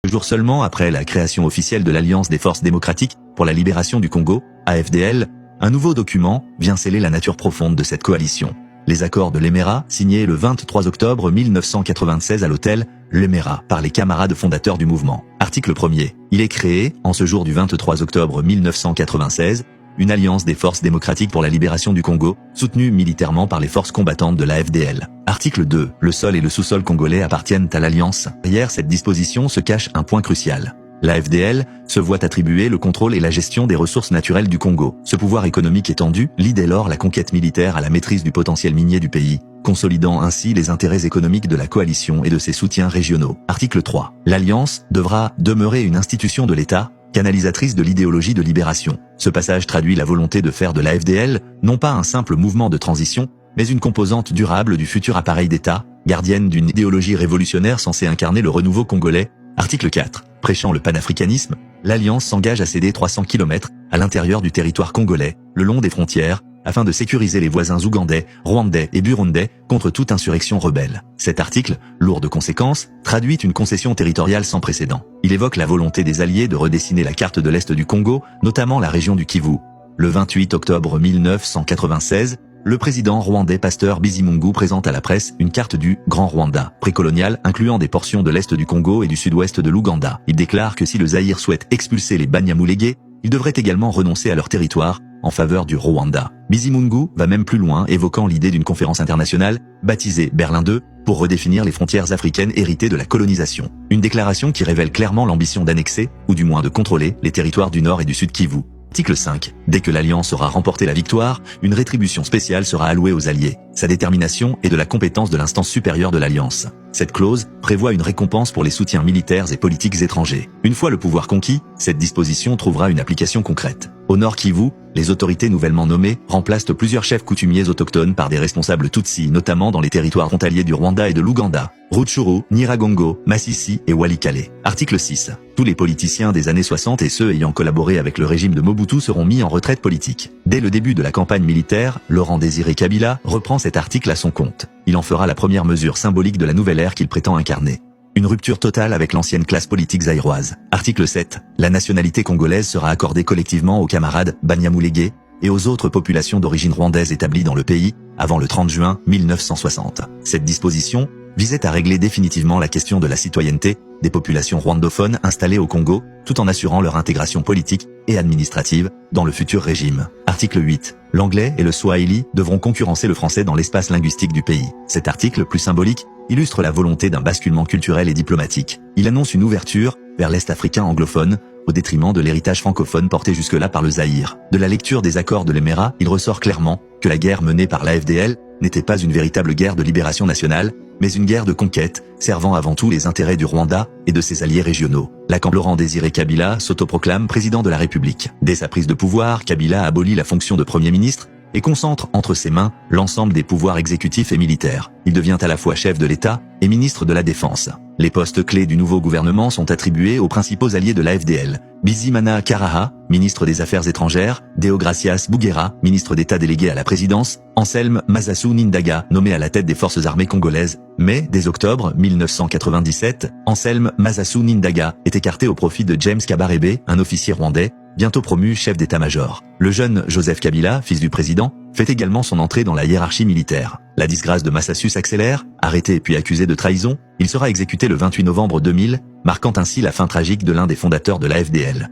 Jours seulement après la création officielle de l'Alliance des forces démocratiques pour la libération du Congo, AFDL, un nouveau document vient sceller la nature profonde de cette coalition. Les accords de l'Emera, signés le 23 octobre 1996 à l'hôtel l'Emera par les camarades fondateurs du mouvement. Article 1er. Il est créé, en ce jour du 23 octobre 1996, une alliance des forces démocratiques pour la libération du Congo, soutenue militairement par les forces combattantes de l'AFDL. Article 2. Le sol et le sous-sol congolais appartiennent à l'alliance. Derrière cette disposition se cache un point crucial. L'AFDL se voit attribuer le contrôle et la gestion des ressources naturelles du Congo. Ce pouvoir économique étendu lie dès lors la conquête militaire à la maîtrise du potentiel minier du pays, consolidant ainsi les intérêts économiques de la coalition et de ses soutiens régionaux. Article 3. L'Alliance devra demeurer une institution de l'État, canalisatrice de l'idéologie de libération. Ce passage traduit la volonté de faire de l'AFDL, non pas un simple mouvement de transition, mais une composante durable du futur appareil d'État, gardienne d'une idéologie révolutionnaire censée incarner le renouveau congolais. Article 4. Prêchant le panafricanisme, l'Alliance s'engage à céder 300 km à l'intérieur du territoire congolais, le long des frontières, afin de sécuriser les voisins ougandais, rwandais et burundais contre toute insurrection rebelle. Cet article, lourd de conséquences, traduit une concession territoriale sans précédent. Il évoque la volonté des Alliés de redessiner la carte de l'Est du Congo, notamment la région du Kivu. Le 28 octobre 1996, le président rwandais Pasteur Bizimungu présente à la presse une carte du Grand Rwanda, précolonial incluant des portions de l'Est du Congo et du sud-ouest de l'Ouganda. Il déclare que si le Zaïre souhaite expulser les Banyamulenge, ils devraient également renoncer à leur territoire en faveur du Rwanda. Bizimungu va même plus loin, évoquant l'idée d'une conférence internationale, baptisée Berlin II, pour redéfinir les frontières africaines héritées de la colonisation. Une déclaration qui révèle clairement l'ambition d'annexer, ou du moins de contrôler, les territoires du Nord et du Sud Kivu. Article 5. Dès que l'Alliance aura remporté la victoire, une rétribution spéciale sera allouée aux Alliés. Sa détermination est de la compétence de l'instance supérieure de l'Alliance. Cette clause prévoit une récompense pour les soutiens militaires et politiques étrangers. Une fois le pouvoir conquis, cette disposition trouvera une application concrète. Au Nord Kivu, les autorités nouvellement nommées remplacent plusieurs chefs coutumiers autochtones par des responsables Tutsis, notamment dans les territoires frontaliers du Rwanda et de l'Ouganda. Rutshuru, Nyiragongo, Masisi et Walikale. Article 6. Tous les politiciens des années 60 et ceux ayant collaboré avec le régime de Mobutu seront mis en retraite politique. Dès le début de la campagne militaire, Laurent-Désiré Kabila reprend cet article à son compte. Il en fera la première mesure symbolique de la nouvelle ère qu'il prétend incarner. Une rupture totale avec l'ancienne classe politique zaïroise. Article 7. La nationalité congolaise sera accordée collectivement aux camarades Banyamulenge et aux autres populations d'origine rwandaise établies dans le pays avant le 30 juin 1960. Cette disposition visait à régler définitivement la question de la citoyenneté des populations rwandophones installées au Congo, tout en assurant leur intégration politique et administrative dans le futur régime. Article 8. L'anglais et le swahili devront concurrencer le français dans l'espace linguistique du pays. Cet article, plus symbolique, illustre la volonté d'un basculement culturel et diplomatique. Il annonce une ouverture vers l'Est africain anglophone, au détriment de l'héritage francophone porté jusque-là par le Zaïre. De la lecture des accords de l'Emera, il ressort clairement que la guerre menée par l'AFDL n'était pas une véritable guerre de libération nationale, mais une guerre de conquête, servant avant tout les intérêts du Rwanda et de ses alliés régionaux. Laurent-Désiré Kabila s'autoproclame président de la République. Dès sa prise de pouvoir, Kabila abolit la fonction de Premier ministre et concentre entre ses mains l'ensemble des pouvoirs exécutifs et militaires. Il devient à la fois chef de l'État et ministre de la Défense. Les postes clés du nouveau gouvernement sont attribués aux principaux alliés de l'AFDL. Bizimana Karaha, ministre des Affaires étrangères, Deogracias Bouguera, ministre d'État délégué à la présidence, Anselme Masasu Nindaga, nommé à la tête des forces armées congolaises. Mais, dès octobre 1997, Anselme Masasu Nindaga est écarté au profit de James Kabarebe, un officier rwandais, bientôt promu chef d'état-major. Le jeune Joseph Kabila, fils du président, fait également son entrée dans la hiérarchie militaire. La disgrâce de Masasu s'accélère, arrêté puis accusé de trahison, il sera exécuté le 28 novembre 2000, marquant ainsi la fin tragique de l'un des fondateurs de l'AFDL.